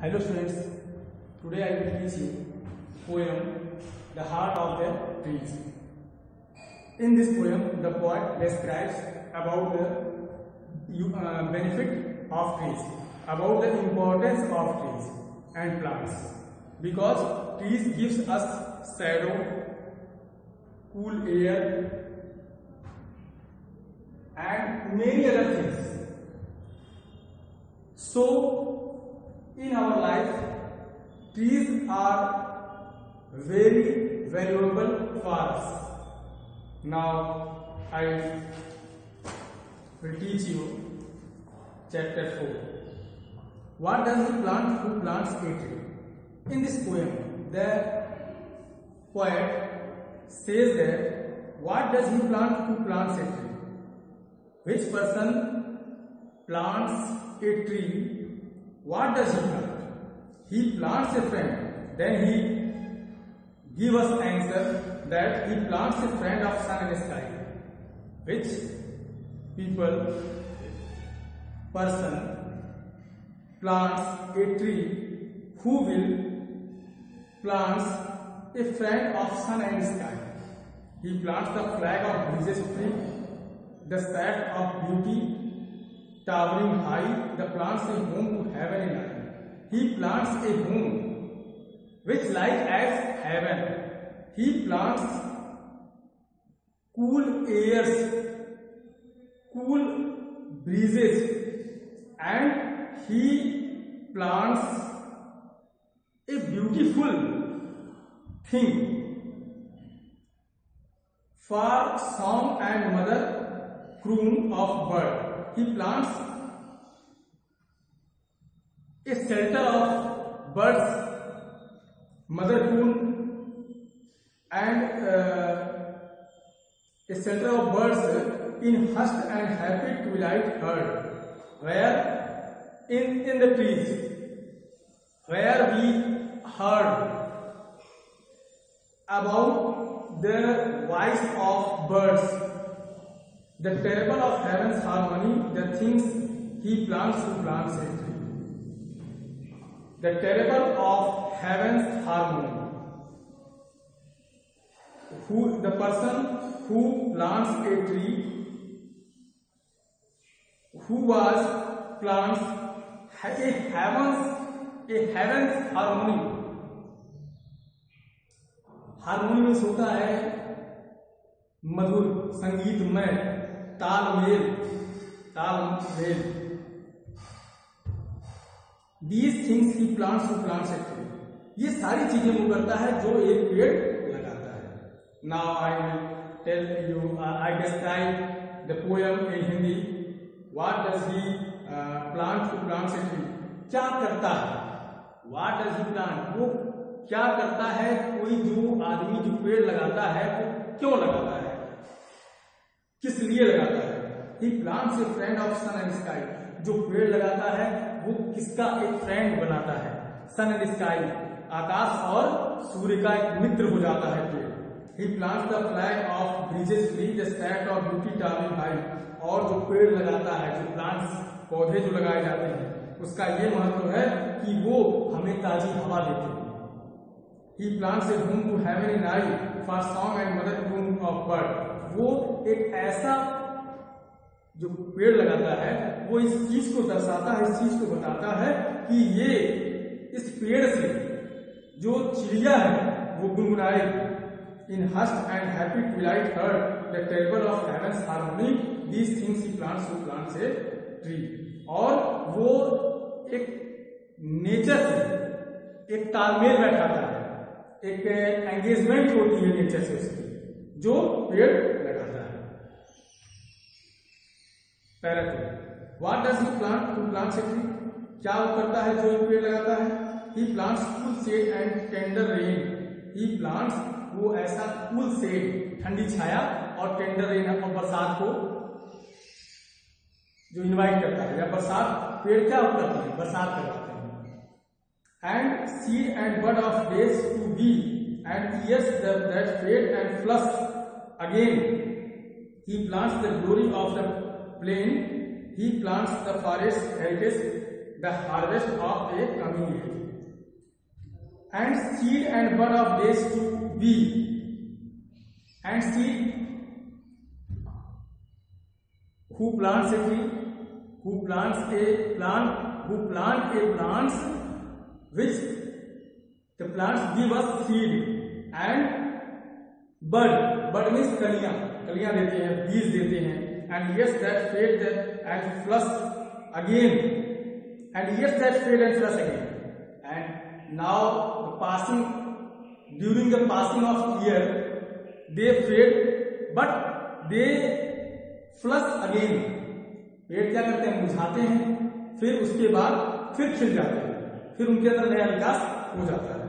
Hello students, today I will teach you poem The Heart of the Trees. In this poem, the poet describes about the benefit of trees, about the importance of trees and plants, because trees gives us shadow, cool air and many other things. So, in our life, trees are very valuable for us. Now, I will teach you chapter 4. What does the plant who plants a tree? In this poem, the poet says that what does he plant who plants a tree? Which person plants a tree? What does he plant? He plants a friend. Then he gives us answer that he plants a friend of sun and sky. Which person plants a tree who will plants a friend of sun and sky. He plants the flag of breezes tree, the staff of beauty, towering high, the plants a home to heaven and earth. He plants a home which like as heaven. He plants cool airs, cool breezes, and he plants a beautiful thing for song and mother croon of bird. He plants a shelter of birds, mother croon, and a shelter of birds in hushed and happy twilight heard, where in the trees, where we heard about the voice of birds, the terrible of heaven's harmony, the things he plants who plants a tree. The terrible of heaven's harmony. The person who plants a tree, who plants a heaven's harmony. Harmony में होता है मधुर संगीतमय तालमेल। These things he plants who plants a tree. ये सारी चीजें वो करता है जो एक पेड़ लगाता है। Now I will tell you, I describe the poem in Hindi. What does he plant who plants a tree? क्या करता है? What does he plant? वो क्या करता है? कोई जो आदमी जो पेड़ लगाता है वो क्यों लगाता है, किस लिए लगाता है? He plants a friend of sun and sky. जो पेड़ लगाता है वो किसका एक फ्रेंड बनाता है? सन एंड स्काई, आकाश और सूर्य का एक मित्र हो जाता है पेड़। He plants the flag of breezes tree, the staff of beauty towering high. और जो पेड़ लगाता है, जो प्लांट्स पौधे जो लगाए जाते हैं, उसका ये महत्व है कि वो हमें ताजी हवा देते हैं। He plants a home to heaven and earth for song and mother croon of bird. वो एक ऐसा जो पेड़ लगाता है वो इस चीज को दर्शाता है, इस चीज को बताता है कि ये इस पेड़ से जो चिड़िया है वो गुनगुनाएगी। In hushed and happy twilight heard the terrible of heaven's harmony, these things he plants who plants a tree. और वो एक नेचर से एक तालमेल बैठाता है, एक एंगेजमेंट होती है नेचर से उसकी, जो पेड़ लगाता है। Para what does he plant to plants a tree? क्या वो करता है जो एक पेड़ लगाता है? He plants cool shade and tender rain. He plants वो ऐसा कूल शेड, ठंडी छाया, और टेंडर रेन और बरसात को जो इनवाइट करता है, या बरसात पेड़ क्या करते हैं? बरसात करवाते हैं। And seed and bud of days to be, and years that fade and flush again. He plants the glory of the plain. He plants the forest heritage, the harvest of a coming age, and seed and bud of days to be, and seed who plants a tree, who plant a plants which the plants give us seed, and bud means कलियां देते हैं, बीज देते हैं, and yes that fade and flush again, and yes that fade and flush again, and now during the passing of year they fade but they flush again. पेड़ क्या करते हैं, मुरझाते हैं, फिर उसके बाद फिर खिल जाते हैं, फिर उनके अंदर नया विकास हो जाता है।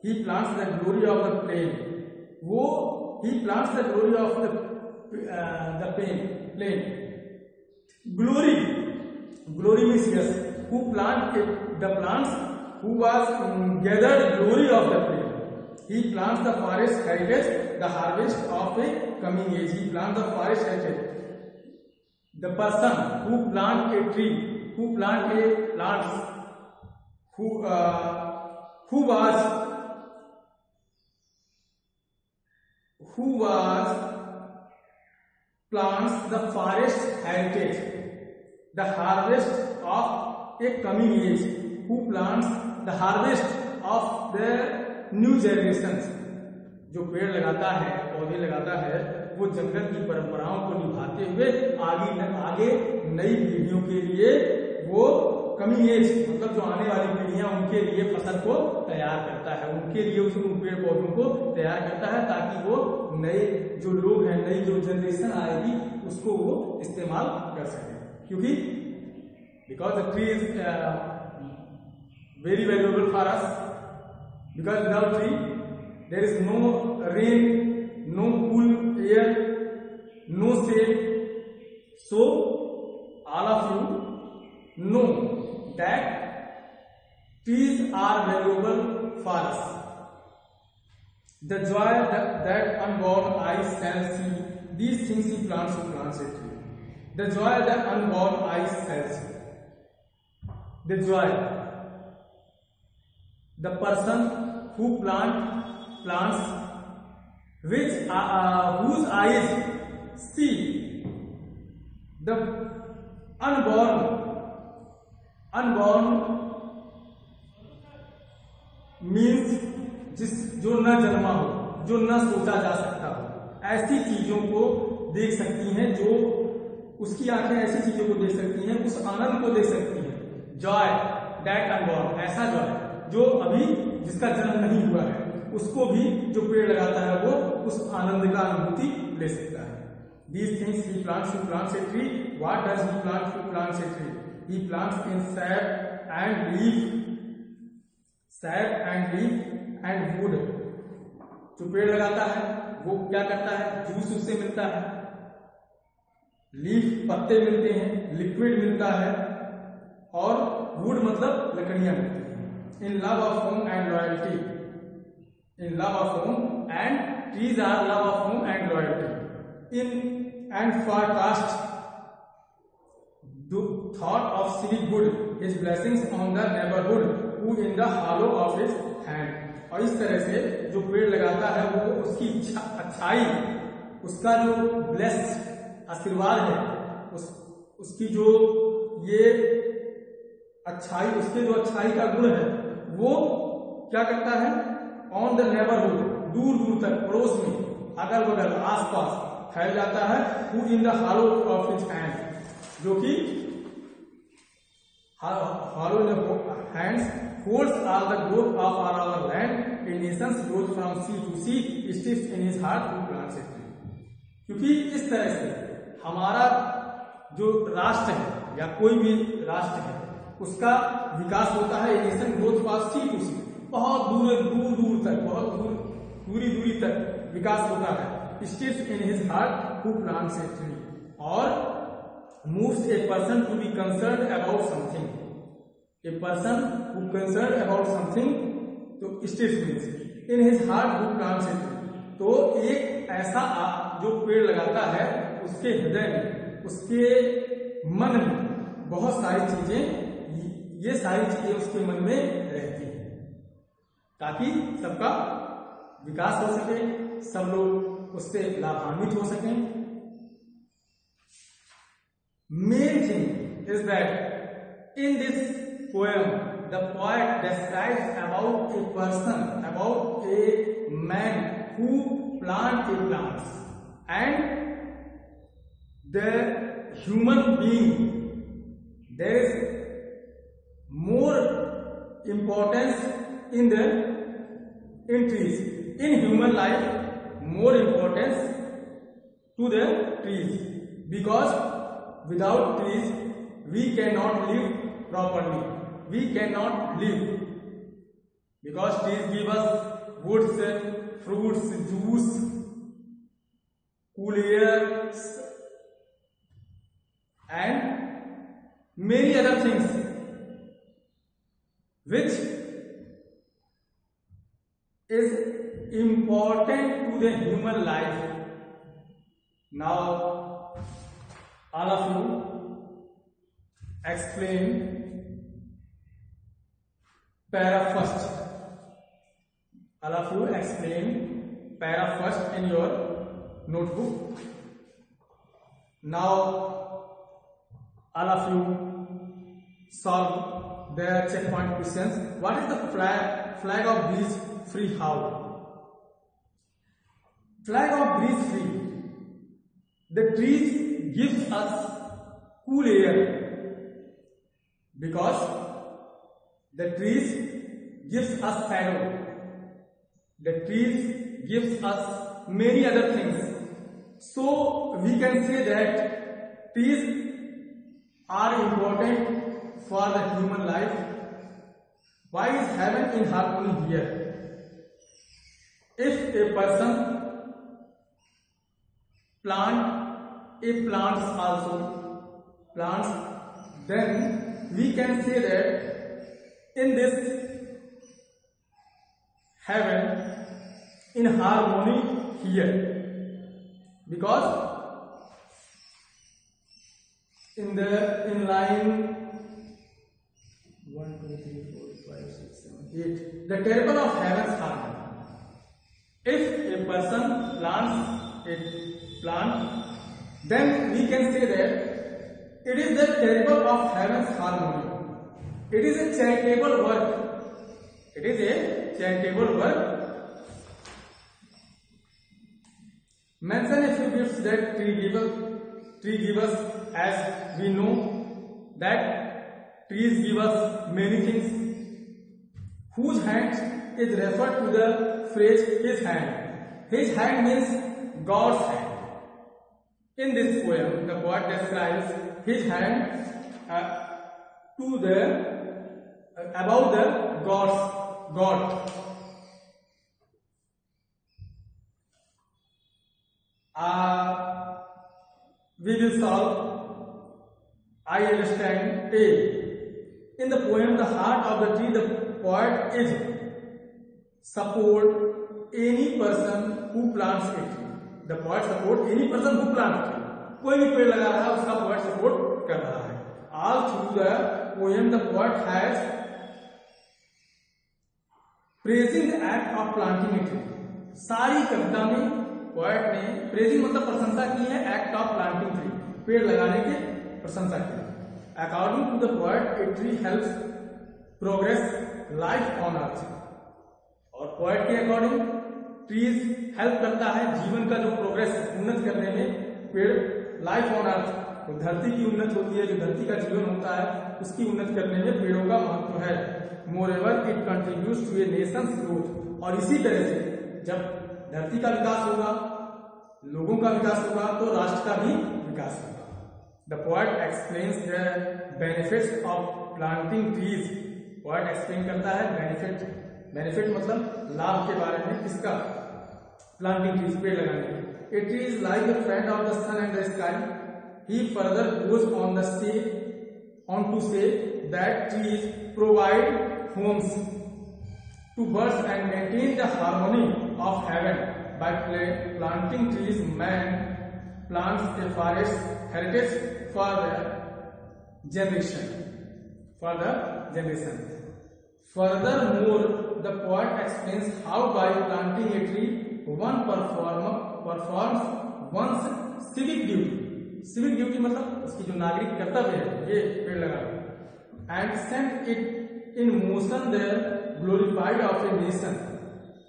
He plants the glory of the plain, he plants the glory of the plain. Glory means yes, who plant the plants who was gathered glory of the plain. He plants the forest heritage the harvest of a coming age. He plant the forest heritage, the person who plant a tree, who plant a plants, who was plants the forest heritage, the harvest of a coming age, who plants the harvest of the new generations। जो पेड़ लगाता है, पौधे लगाता है, वो जंगल की परंपराओं को निभाते हुए आगे नई पीढ़ियों के लिए वो कमिंग एज मतलब जो आने वाली पीढ़ियां उनके लिए फसल को तैयार करता है, उनके लिए उन पेड़ पौधों को तैयार करता है ताकि वो नए जो लोग हैं, नई जो जनरेशन आएगी उसको वो इस्तेमाल कर सके। क्योंकि because the tree is very valuable for us, because without tree there is no rain, no cool air, no shade. So all of you know that trees are valuable for us. The joy that unborn eyes shall see, these things he plants who plants a tree. The joy that unborn eyes shall see. The joy, the person who plants which whose eyes see the unborn means जो न जन्मा हो, जो न सोचा जा सकता हो, ऐसी चीजों को देख सकती हैं, जो उसकी आंखें ऐसी चीजों को देख सकती हैं, उस आनंद को देख सकती हैं। जॉय दैट अनबॉर्न, ऐसा जॉय जो अभी जिसका जन्म नहीं हुआ है, उसको भी जो पेड़ लगाता है वो उस आनंद का अनुभूति ले सकता है। These things he plants who plants a tree. What does he plant who plants a tree? He plants in sap and leaf and wood. जो पेड़ लगाता है वो क्या करता है, जूस उससे मिलता है, लीफ पत्ते मिलते हैं, लिक्विड मिलता है, और वुड मतलब लकड़ियां मिलती हैं। In love of home and loyalty, in love of home, and trees are love of home and loyalty in and forecast the thought of civic good, his blessings on the neighborhood who in the hollow of his hand। और इस तरह से जो पेड़ लगाता है वो उसकी अच्छाई, उसका जो ब्लेस आशीर्वाद है, उसकी जो ये अच्छाई, उसके जो अच्छाई का गुण है वो क्या करता है, ऑन द नेबरहुड, दूर दूर तक, पड़ोस में, अगल बगल, आसपास फैल जाता है। Who in the hollow of his hand, जो कि hollow in the hands holds all the growth of all our land, a nations growth from sea to sea, stirs in his heart who plants a tree. क्योंकि इस तरह से हमारा जो राष्ट्र है या कोई भी राष्ट्र है उसका विकास होता है। A nation growth from sea to sea, बहुत दूर दूर तक, बहुत दूरी तक विकास होता है। Steps in his heart who plants a tree, और moves a person to be concern about something, a person who concern about something, तो steps means in his heart who plants a tree. तो एक ऐसा जो पेड़ लगाता है उसके हृदय में, उसके मन में बहुत सारी चीजें ये सारी चीजें उसके मन में रहती हैं ताकि सबका विकास हो सके, सब लोग उससे लाभान्वित हो सकें। Main thing is that in this poem the poet describes about a person, about a man who plant A plants and the human being. There is more importance in trees. In human life, more importance to the trees, because without trees we cannot live properly. We cannot live because trees give us woods, fruits, juice, cool air, and many other things which is important to the human life. Now all of you explain para first. All of you explain para first in your notebook. Now all of you solve their checkpoint questions. What is the flag of breeze free how? Flag of breeze free. The trees gives us cool air because the trees gives us shadow. The trees gives us many other things. So we can say that trees are important for the human life. Why is heaven in harmony here? If a person plants also plants, then we can say that in this heaven in harmony here, because in line 1, 2, 3, 4, 5, 6, 7, 8, the table of heaven's harmony. If a person plants a plant, then we can say that it is the table of heaven's harmony. It is a charitable work. It is a charitable work. Mention a few gifts that tree give us. As we know that trees give us many things. Whose hand is referred to the phrase his hand. His hand means God's hand. In this poem, the poet describes his hand to the about the God. We will solve. I understand A. In the poem, the heart of the tree, the poet is support any person who plants a tree. The poet support any person who plants a tree. कोई भी पेड़ लगा रहा है उसका poet support कर रहा है. All through the poem, the poet has praising the act of planting a tree. सारी कविता में poet ने praising मतलब प्रशंसा की है act of planting tree, पेड़ लगाने के प्रशंसा की. According to the poet, a tree helps progress life on earth. और poet के अकॉर्डिंग trees हेल्प करता है जीवन का जो प्रोग्रेस उन्नत करने में. पेड़ लाइफ ऑन अर्थ, तो धरती की उन्नत होती है, जो धरती का जीवन होता है उसकी उन्नत करने में पेड़ों का महत्व है. Moreover, it contributes to a nation's growth. और इसी तरह से जब धरती का विकास होगा, लोगों का विकास होगा, तो राष्ट्र का भी विकास होगा. The poet explains the benefits of planting trees. Poet explain करता है benefit मतलब लाभ के बारे में. किसका? Planting trees, पेड़ लगाने के. A tree is like a friend of the sun and the sky. He further goes on to say that trees provide homes to birds and maintain the harmony of heaven. By planting trees, man plants a forest heritage for the generation. generation. Furthermore, the poet explains how by planting a tree one performs one's civic duty. civic duty मतलब उसकी जो नागरिक कर्तव्य है, ये पेड़ लगाना. And set it in motion the glorified of a nation.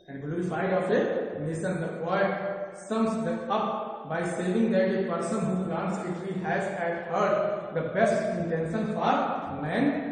And glorified of a nation. The poet sums that up by saying that a person who plants a tree has at heart the best intention for man